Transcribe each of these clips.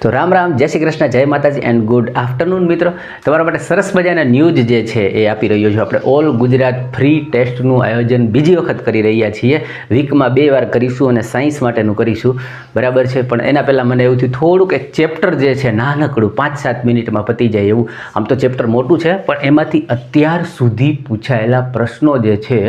તો રામ રામ, જય શ્રી કૃષ્ણ, જય માતાજી એન્ડ ગુડ આફ્ટરનૂન મિત્રો. તમારા માટે સરસ મજાના ન્યૂઝ જે છે એ આપી રહ્યો છું. આપણે ઓલ ગુજરાત ફ્રી ટેસ્ટનું આયોજન બીજી વખત કરી રહ્યા છીએ. વીકમાં 2 વાર કરીશું અને સાયન્સ માટેનું કરીશું, બરાબર છે. પણ એના પહેલાં મને એવું થયું થોડુંક એક ચેપ્ટર જે છે નાનકડું 5-7 મિનિટમાં પતી જાય એવું. આમ તો ચેપ્ટર મોટું છે પણ એમાંથી અત્યાર સુધી પૂછાયેલા પ્રશ્નો જે છે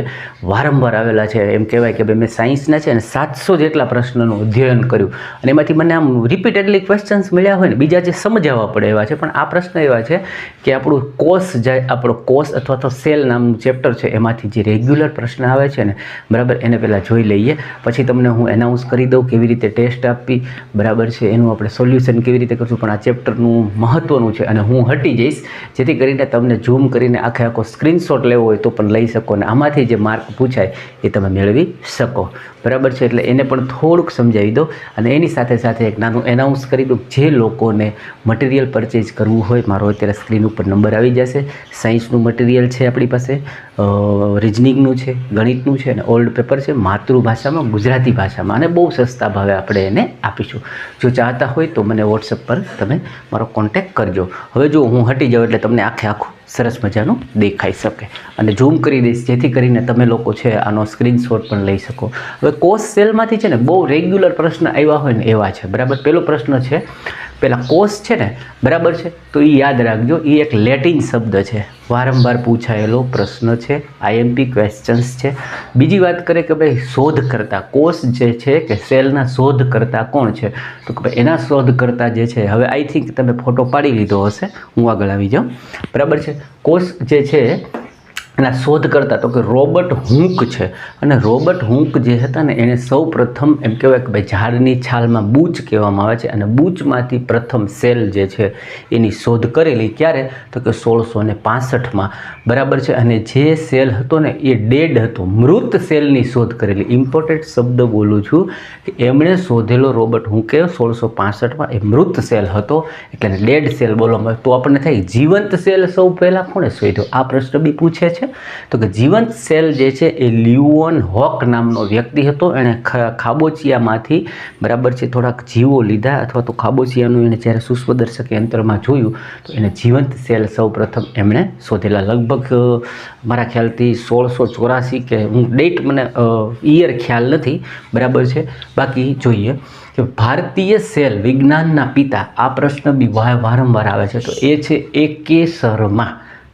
વારંવાર આવેલા છે. એમ કહેવાય કે ભાઈ મેં સાયન્સના છે અને 700 જેટલા પ્રશ્નોનું અધ્યયન કર્યું અને એમાંથી મને આમ રિપીટેડલી ક્વેશ્ચન્સ મળ્યા હોય ને બીજા જે સમજાવવા પડે એવા છે. પણ આ પ્રશ્ન એવા છે કે આપણું કોષ જાય, આપણો કોષ અથવા તો સેલ નામનું ચેપ્ટર છે એમાંથી જે રેગ્યુલર પ્રશ્ન આવે છે ને, બરાબર, એને પહેલાં જોઈ લઈએ. પછી તમને હું એનાઉન્સ કરી દઉં કેવી રીતે ટેસ્ટ આપવી, બરાબર છે, એનું આપણે સોલ્યુશન કેવી રીતે કરશું. પણ આ ચેપ્ટરનું મહત્ત્વનું છે અને હું હટી જઈશ જેથી કરીને તમને ઝૂમ કરીને આખો સ્ક્રીનશોટ લેવો હોય તો પણ લઈ શકો અને આમાંથી જે માર્ક પૂછાય એ તમે મેળવી શકો, બરાબર છે. એટલે એને પણ થોડુંક સમજાવી દો અને એની સાથે સાથે એક નાનું એનાઉન્સ કરી દઉં. જે લોકોને મટીરિયલ પરચેઝ કરવું હોય, મારો અત્યારે સ્ક્રીન ઉપર નંબર આવી જશે. સાયન્સનું મટીરિયલ છે આપણી પાસે, રિઝનિંગનું છે, ગણિતનું છે અને ઓલ્ડ પેપર છે માતૃભાષામાં, ગુજરાતી ભાષામાં, અને બહુ સસ્તા ભાવે આપણે એને આપીશું. જો ચાહતા હોય તો મને વોટ્સઅપ પર તમે મારો કોન્ટેક્ટ કરજો. હવે જો હું હટી જાઉં એટલે તમને આખું સરસ મજાનું દેખાઈ શકે અને ઝૂમ કરી દઈશ જેથી કરીને તમે લોકો છે આનો સ્ક્રીનશોટ પણ લઈ શકો. હવે કોષ સેલમાંથી છે ને બહુ રેગ્યુલર પ્રશ્ન આવ્યા હોય ને એવા છે, બરાબર. પહેલો પ્રશ્ન છે, પહેલાં કોષ છે ને, બરાબર છે, તો એ યાદ રાખજો, એ એક લેટિન શબ્દ છે, વારંવાર પૂછાયેલો પ્રશ્ન છે, આઈએમપી ક્વેશ્ચન્સ છે. બીજી વાત કરે કે ભાઈ શોધકર્તા, કોષ જે છે કે સેલના શોધકર્તા કોણ છે, તો કે ભાઈ એના શોધકર્તા જે છે, હવે આઈ થિંક તમે ફોટો પાડી લીધો હશે, હું આગળ આવી જાઉં, બરાબર છે. કોષ જે છે એના શોધકર્તા તો કે રોબર્ટ હુંક છે. અને રોબર્ટ હુંક જે હતા ને એને સૌ પ્રથમ એમ કહેવાય કે ભાઈ ઝાડની છાલમાં બૂચ કહેવામાં આવે છે અને બૂચમાંથી પ્રથમ સેલ જે છે એની શોધ કરેલી. ક્યારે? તો કે 1665માં, બરાબર છે. અને જે સેલ હતો ને એ ડેડ હતો, મૃત સેલની શોધ કરેલી. ઇમ્પોર્ટન્ટ શબ્દ બોલું છું કે એમણે શોધેલો રોબર્ટ હુંકે 1665માં એ મૃત સેલ હતો એટલે ડેડ સેલ બોલવામાં આવે. તો આપણને થાય જીવંત સેલ સૌ પહેલાં કોણે શોધ્યો? આ પ્રશ્ન બી પૂછે છે. તો કે જીવંત સેલ જે છે એ લ્યુઓન હોક નામનો વ્યક્તિ હતો. એણે ખાબોચિયામાંથી, બરાબર છે, થોડાક જીવો લીધા અથવા તો ખાબોચિયાનું એને જ્યારે સૂક્ષ્મદર્શક યંત્રમાં જોયું તો એને જીવંત સેલ સૌ પ્રથમ એમણે શોધેલા. લગભગ મારા ખ્યાલથી 1684 કે હું ડેટ મને ઈયર ખ્યાલ નથી, બરાબર છે. બાકી જોઈએ કે ભારતીય સેલ વિજ્ઞાનના પિતા, આ પ્રશ્ન બી વારંવાર આવે છે, તો એ છે A.K. શર્મા,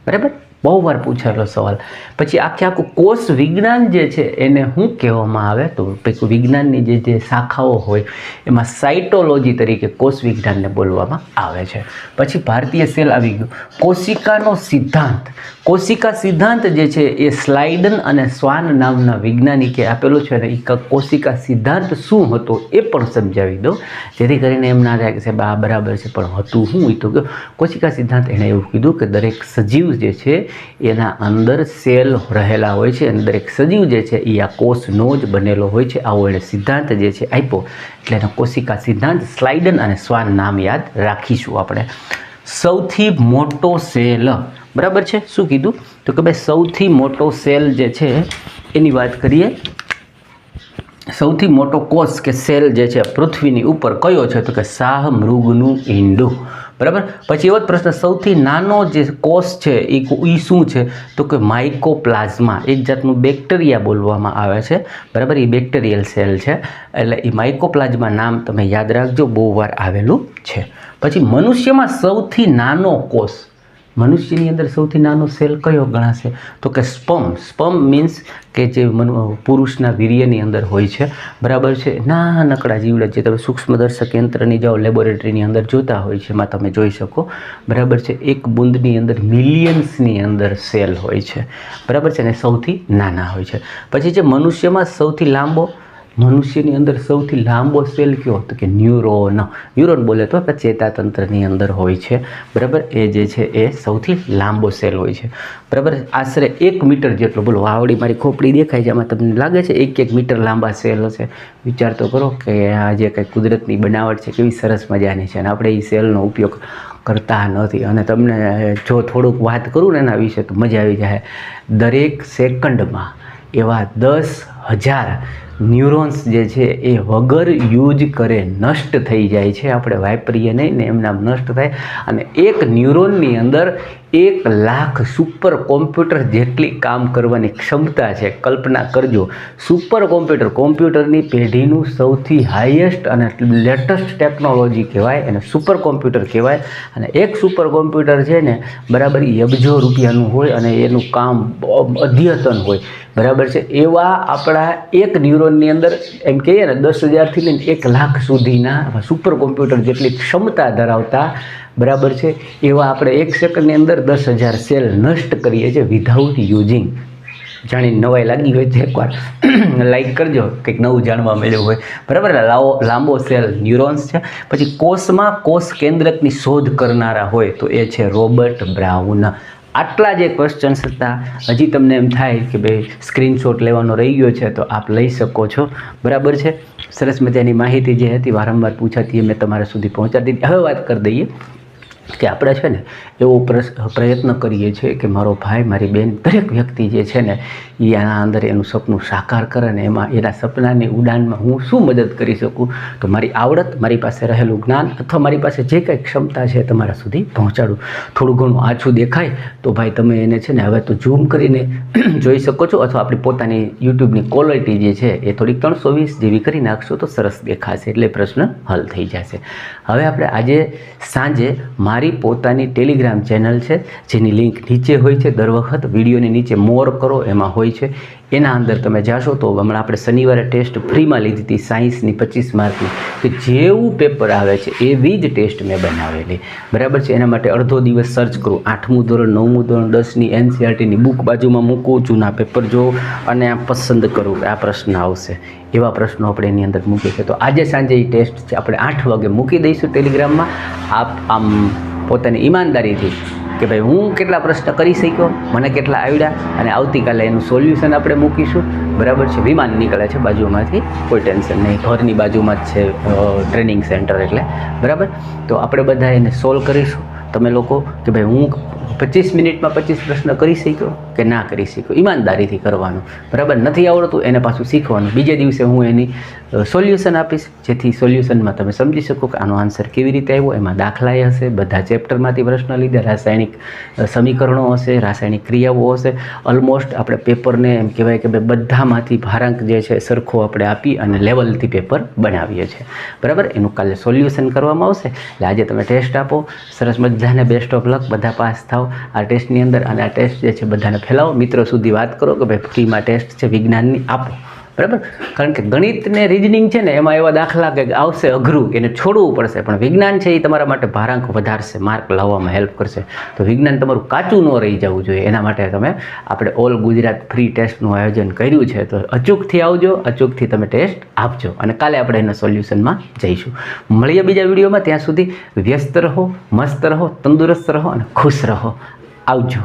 બરાબર, બહુ વાર પૂછાયેલો સવાલ. પછી આખું કોષ વિજ્ઞાન જે છે એને શું કહેવામાં આવે? તો વિજ્ઞાનની જે શાખાઓ હોય એમાં સાયટોલોજી તરીકે કોષ વિજ્ઞાનને બોલવામાં આવે છે. પછી ભારતીય સેલ આવી ગયું. કોશિકાનો સિદ્ધાંત, કોશિકા સિદ્ધાંત જે છે એ સ્લાઇડન અને સ્વાન નામના વૈજ્ઞાનિકે આપેલો છે અને એ કોશિકા સિદ્ધાંત શું હતો એ પણ સમજાવી દો જેથી કરીને એમ ના થાય કે સાહેબ આ બરાબર છે પણ હતું શું? એ તો કે કોશિકા સિદ્ધાંત એણે એવું કીધું કે દરેક સજીવ જે છે એના અંદર સેલ રહેલા હોય છે અને દરેક સજીવ જે છે એ આ કોષનો જ બનેલો હોય છે. આવો એણે સિદ્ધાંત જે છે આપ્યો એટલે એનો કોશિકા સિદ્ધાંત. સ્લાઇડન અને સ્વાન નામ યાદ રાખીશું આપણે. સૌથી મોટો સેલ, બરાબર છે, શું કીધું? તો કે ભાઈ સૌથી મોટો સેલ જે છે એની વાત કરીએ. સૌથી મોટો કોષ કે સેલ જે છે પૃથ્વીની ઉપર કયો છે? તો કે શાહમૃગનું ઈંડું, બરાબર. પછી એવો જ પ્રશ્ન, સૌથી નાનો જે કોષ છે એ શું છે? તો કે માઇકોપ્લાઝમા, એક જાતનું બેક્ટેરિયા બોલવામાં આવે છે, બરાબર. એ બેક્ટેરિયલ સેલ છે એટલે એ માઇકોપ્લાઝમા નામ તમે યાદ રાખજો, બહુ વાર આવેલું છે. પછી મનુષ્યમાં સૌથી નાનો કોષ, મનુષ્યની અંદર સૌથી નાનો સેલ કયો ગણાશે? તો કે સ્પર્મ. સ્પર્મ મીન્સ કે જે પુરુષના વીર્યની અંદર હોય છે, બરાબર છે. નાનકડા જીવડા જે તમે સૂક્ષ્મદર્શક યંત્રની જાઓ લેબોરેટરીની અંદર જોતા હોય છે એમાં તમે જોઈ શકો, બરાબર છે. એક બૂંદની અંદર મિલિયન્સની અંદર સેલ હોય છે, બરાબર છે, અને સૌથી નાના હોય છે. પછી જે મનુષ્યમાં સૌથી લાંબો, મનુષ્યની અંદર સૌથી લાંબો સેલ કયો? તો કે ન્યુરોન. ન્યુરોન બોલે તો ચેતાતંત્રની અંદર હોય છે, બરાબર. એ જે છે એ સૌથી લાંબો સેલ હોય છે, બરાબર. આશરે 1 મીટર જેટલો, બોલો આવડી મારી ખોપડી દેખાય છે એમાં તમને લાગે છે 1 મીટર લાંબા સેલ હશે? વિચાર તો કરો કે આ જે કંઈ કુદરતની બનાવટ છે કેવી સરસ મજાની છે અને આપણે એ સેલનો ઉપયોગ કરતા નથી. અને તમને જો થોડુંક વાત કરું ને એના વિશે તો મજા આવી જાય. દરેક સેકન્ડમાં એવા 10,000 ન્યુરોન્સ જે છે એ વગર યુઝ કરે નષ્ટ થઈ જાય છે. આપણે વાપરીએ નહીં ને એમના નષ્ટ થાય. અને એક ન્યુરોનની અંદર 1 લાખ સુપર કોમ્પ્યુટર જેટલી કામ કરવાની ક્ષમતા છે. કલ્પના કરજો, સુપર કોમ્પ્યુટરની પેઢીનું સૌથી હાઈએસ્ટ અને લેટેસ્ટ ટેકનોલોજી કહેવાય, એને સુપર કોમ્પ્યુટર કહેવાય. અને એક સુપર કોમ્પ્યુટર છે ને બરાબર અબજો રૂપિયાનું હોય અને એનું કામ અદ્યતન હોય, બરાબર છે. એવા આપણા એક ન્યુરોનની અંદર એમ કહીએ ને 10,000થી લઈને 1 લાખ સુધીના સુપર કોમ્પ્યુટર જેટલી ક્ષમતા ધરાવતા, બરાબર છે, એવા આપણે 1 સેકન્ડની અંદર 10,000 સેલ નષ્ટ કરીએ છીએ વિધાઉટ યુઝિંગ. જાણીને નવાઈ લાગી હોય તો એકવાર લાઈક કરજો, કંઈક નવું જાણવા મળ્યું હોય, બરાબર. લાંબો સેલ ન્યુરોન્સ છે. પછી કોષમાં કોષ કેન્દ્રકની શોધ કરનારા હોય તો એ છે રોબર્ટ બ્રાઉન. આટલા જે ક્વેશ્ચન્સ હતા. હજી તમને એમ થાય કે ભાઈ સ્ક્રીનશોટ લેવાનો રહી ગયો છે તો આપ લઈ શકો છો, બરાબર છે. સરસ મજાની માહિતી જે હતી વારંવાર પૂછાતી એ મેં તમારા સુધી પહોંચાડી દીધી. હવે વાત કરી દઈએ કે આપણે છે ને એવો પ્રયત્ન કરીએ છીએ કે મારો ભાઈ, મારી બેન, દરેક વ્યક્તિ જે છે ને એ આના અંદર એનું સપનું સાકાર કરે ને એમાં એના સપનાની ઉડાનમાં હું શું મદદ કરી શકું, તો મારી આવડત, મારી પાસે રહેલું જ્ઞાન અથવા મારી પાસે જે કંઈ ક્ષમતા છે તમારા સુધી પહોંચાડું. થોડું ઘણું આછું દેખાય તો ભાઈ તમે એને છે ને હવે તો ઝૂમ કરીને જોઈ શકો છો, અથવા આપણી પોતાની યુટ્યુબની ક્વોલિટી જે છે એ થોડીક 320 જેવી કરી નાખશો તો સરસ દેખાશે, એટલે પ્રશ્ન હલ થઈ જશે. હવે આપણે આજે સાંજે મારી પોતાની ટેલિગ્રામ ચેનલ છે જેની લિંક નીચે હોય છે, દર વખત વિડીયોની નીચે મોર કરો એમાં હોય છે. એના અંદર તમે જાશો તો હમણાં આપણે શનિવારે ટેસ્ટ ફ્રીમાં લીધી હતી સાયન્સની 25 માર્કની, કે જેવું પેપર આવે છે એવી જ ટેસ્ટ મેં બનાવેલી, બરાબર છે. એના માટે અડધો દિવસ સર્ચ કરું, 8મું ધોરણ, 9મું ધોરણ, 10ની NCERTની બુક બાજુમાં મૂકું, જૂના પેપર જોઉં અને આ પસંદ કરું કે આ પ્રશ્ન આવશે. એવા પ્રશ્નો આપણે એની અંદર મૂકીએ છીએ. તો આજે સાંજે એ ટેસ્ટ છે આપણે 8 વાગે મૂકી દઈશું ટેલિગ્રામમાં. આપ આમ પોતાની ઈમાનદારીથી કે ભાઈ હું કેટલા પ્રશ્ન કરી શક્યો, મને કેટલા આવડ્યા, અને આવતીકાલે એનું સોલ્યુશન આપણે મૂકીશું, બરાબર છે. વિમાન નીકળે છે બાજુમાંથી, કોઈ ટેન્શન નહીં, ઘરની બાજુમાં જ છે ટ્રેનિંગ સેન્ટર એટલે, બરાબર. તો આપણે બધા એને સોલ્વ કરીશું. તમે લોકો કે ભાઈ હું 25 મિનિટમાં 25 પ્રશ્ન કરી શક્યો કે ના કરી શક્યો, ઈમાનદારીથી કરવાનું, બરાબર. નથી આવડતું એને પાછું શીખવાનું. બીજે દિવસે હું એની સોલ્યુશન આપીશ, જેથી સોલ્યુશનમાં તમે સમજી શકો કે આનો આન્સર કેવી રીતે આવ્યો. એમાં દાખલાએ હશે, બધા ચેપ્ટરમાંથી પ્રશ્ન લીધા, રાસાયણિક સમીકરણો હશે, રાસાયણિક ક્રિયાઓ હશે. ઓલમોસ્ટ આપણે પેપરને એમ કહેવાય કે ભાઈ બધામાંથી ભારાંક જે છે સરખો આપણે આપી અને લેવલથી પેપર બનાવીએ છીએ, બરાબર. એનું કાલે સોલ્યુશન કરવામાં આવશે. એટલે આજે તમે ટેસ્ટ આપો, સરસ બધાને બેસ્ટ ઓફ લક, બધા પાસ થાવ આ ટેસ્ટની અંદર. અને આ ટેસ્ટ જે છે બધાને ફેલાવો, મિત્રો સુધી વાત કરો કે ભાઈ ફ્રીમાં ટેસ્ટ છે વિજ્ઞાનની આપો, બરાબર. કારણ કે ગણિત ને રીઝનિંગ છે ને એમાં એવા દાખલા કે આવશે અઘરું, એને છોડવું પડશે, પણ વિજ્ઞાન છે એ તમારા માટે ભારાંક વધારશે, માર્ક લાવવામાં હેલ્પ કરશે. તો વિજ્ઞાન તમારું કાચું ન રહી જવું જોઈએ, એના માટે તમે આપણે ઓલ ગુજરાત ફ્રી ટેસ્ટનું આયોજન કર્યું છે. તો અચૂકથી આવજો, અચૂકથી તમે ટેસ્ટ આપજો, અને કાલે આપણે એના સોલ્યુશનમાં જઈશું. મળીએ બીજા વિડીયોમાં. ત્યાં સુધી વ્યસ્ત રહો, મસ્ત રહો, તંદુરસ્ત રહો અને ખુશ રહો. આવજો.